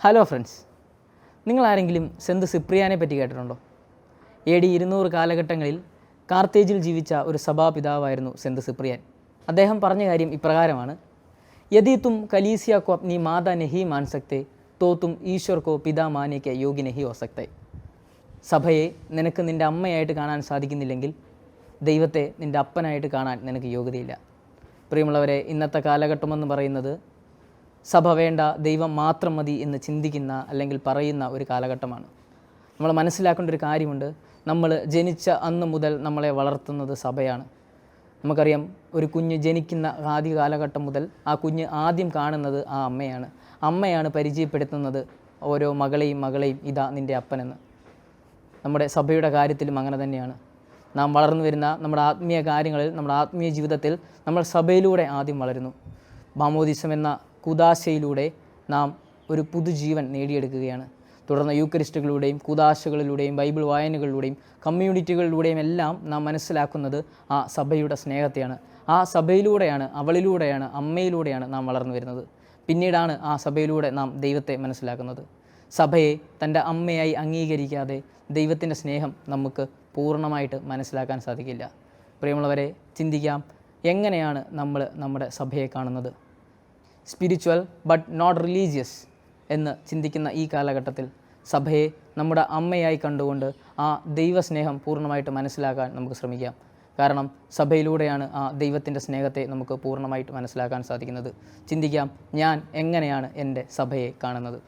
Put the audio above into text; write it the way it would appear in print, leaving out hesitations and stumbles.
Hello friends, നിങ്ങളാരെങ്കിലും cent സിപ്രിയാനെ പറ്റി കേട്ടിട്ടുണ്ടോ? AD 200 കാലഘട്ടങ്ങളിൽ കാർത്തേജിൽ ജീവിച്ച ഒരു സഭാപിതാവായിരുന്നു സെൻറ്റ് സിപ്രിയാൻ. അദ്ദേഹം പറഞ്ഞ കാര്യം ഇപ്രകാരമാണ്: യദി തും കലീസിയ കോ അപ്നി മാതാ നഹി മാൻ സക്തേ തോ തും ഈശ്വർ കോ പിതാ മാനെ കെ യോഗ്യ നഹി ഹോ സക്തേ. സഭയെ നിനക്ക് നിൻ്റെ അമ്മയായിട്ട് കാണാൻ സാധിക്കുന്നില്ലെങ്കിൽ ദൈവത്തെ നിൻ്റെ അപ്പനായിട്ട് കാണാൻ നിനക്ക് യോഗ്യതയില്ല. പ്രിയമുള്ളവരെ, ഇന്നത്തെ കാലഘട്ടമെന്ന് പറയുന്നത് സഭ വേണ്ട, ദൈവം മാത്രം മതി എന്ന് ചിന്തിക്കുന്ന അല്ലെങ്കിൽ പറയുന്ന ഒരു കാലഘട്ടമാണ്. നമ്മൾ മനസ്സിലാക്കേണ്ട ഒരു കാര്യമുണ്ട്. നമ്മൾ ജനിച്ച അന്ന് മുതൽ നമ്മളെ വളർത്തുന്നത് സഭയാണ്. നമുക്കറിയാം, ഒരു കുഞ്ഞ് ജനിക്കുന്ന ആദ്യ കാലഘട്ടം മുതൽ ആ കുഞ്ഞ് ആദ്യം കാണുന്നത് ആ അമ്മയാണ്. അമ്മയാണ് പരിചയപ്പെടുത്തുന്നത് ഓരോ മകളെയും ഇതാ നിൻ്റെ അപ്പനെന്ന്. നമ്മുടെ സഭയുടെ കാര്യത്തിലും അങ്ങനെ തന്നെയാണ്. നാം വളർന്നു വരുന്ന നമ്മുടെ ആത്മീയ കാര്യങ്ങളിൽ, നമ്മുടെ ആത്മീയ ജീവിതത്തിൽ നമ്മൾ സഭയിലൂടെ ആദ്യം വളരുന്നു. മാമോദിസം എന്ന കൂദാശയിലൂടെ നാം ഒരു പുതുജീവൻ നേടിയെടുക്കുകയാണ്. തുടർന്ന് യൂക്കരിസ്റ്റുകളിലൂടെയും കൂദാശകളിലൂടെയും ബൈബിൾ വായനകളിലൂടെയും കമ്മ്യൂണിറ്റികളിലൂടെയും എല്ലാം നാം മനസ്സിലാക്കുന്നത് ആ സഭയുടെ സ്നേഹത്തെയാണ്. ആ സഭയിലൂടെയാണ്, അവളിലൂടെയാണ്, അമ്മയിലൂടെയാണ് നാം വളർന്നു വരുന്നത്. പിന്നീടാണ് ആ സഭയിലൂടെ നാം ദൈവത്തെ മനസ്സിലാക്കുന്നത്. സഭയെ തൻ്റെ അമ്മയായി അംഗീകരിക്കാതെ ദൈവത്തിൻ്റെ സ്നേഹം നമുക്ക് പൂർണ്ണമായിട്ട് മനസ്സിലാക്കാൻ സാധിക്കില്ല. പ്രിയമുള്ളവരെ, ചിന്തിക്കാം, എങ്ങനെയാണ് നമ്മൾ നമ്മുടെ സഭയെ കാണുന്നത്? സ്പിരിച്വൽ ബട്ട് നോട്ട് റിലീജിയസ് എന്ന് ചിന്തിക്കുന്ന ഈ കാലഘട്ടത്തിൽ സഭയെ നമ്മുടെ അമ്മയായി കണ്ടുകൊണ്ട് ആ ദൈവസ്നേഹം പൂർണ്ണമായിട്ട് മനസ്സിലാക്കാൻ നമുക്ക് ശ്രമിക്കാം. കാരണം സഭയിലൂടെയാണ് ആ ദൈവത്തിൻ്റെ സ്നേഹത്തെ നമുക്ക് പൂർണ്ണമായിട്ട് മനസ്സിലാക്കാൻ സാധിക്കുന്നത്. ചിന്തിക്കാം, ഞാൻ എങ്ങനെയാണ് എൻ്റെ സഭയെ കാണുന്നത്?